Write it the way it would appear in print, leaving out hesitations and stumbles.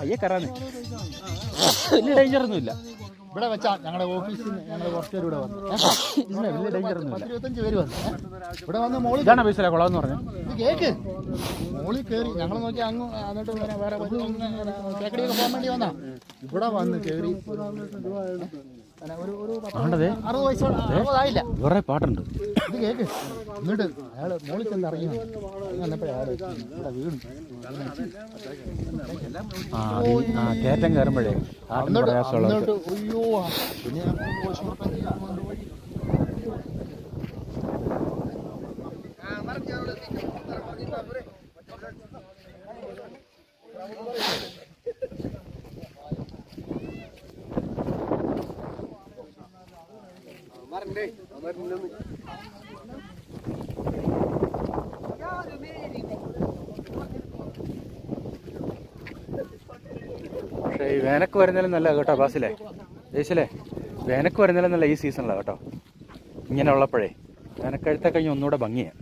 അയ്യെ കയറാന്ന് വലിയ ഡേഞ്ചറൊന്നുമില്ല. ഇവിടെ വെച്ചാ ഞങ്ങളുടെ ഓഫീസിൽ നിന്ന് ഞങ്ങൾ കുറച്ച് പേര് ഇവിടെ വന്നു. വലിയ ഡേഞ്ചറൊന്നുമില്ല. 25 പേര് വന്നു. ഇവിടെ വന്ന് മോളിൽ ഇതാണ് പൈസ കുളമെന്ന് പറഞ്ഞു. ഇത് കേക്ക് മോളിൽ കയറി ഞങ്ങൾ നോക്കി അങ്ങ് എന്നിട്ട് വേറെ കേക്കടിയൊക്കെ പോകാൻ വേണ്ടി വന്നാ ഇവിടെ വന്ന് കയറി. ഒരു 60 വയസ്സോളം 60 കുറെ പാട്ടുണ്ട്. ഇത് കേക്ക്. എന്നിട്ട് അയാള് മോളിൽ ചെന്ന് ഇറങ്ങി വന്നപ്പോഴേ അയാൾ ഇവിടെ വീണു. കയറ്റം കയറുമ്പോഴേ അയ്യോ പിന്നെ പക്ഷേ ഈ വേനക്ക് വരുന്നതിലും നല്ല കേട്ടോ ബാസിലേ ജയ്സിലേ, വേനക്ക് വരുന്നതിലും നല്ല ഈ സീസണിലാണ് കേട്ടോ. ഇങ്ങനെ ഉള്ളപ്പോഴേ വേനക്കഴുത്തെ കഴിഞ്ഞ് ഒന്നുകൂടെ ഭംഗിയാണ്.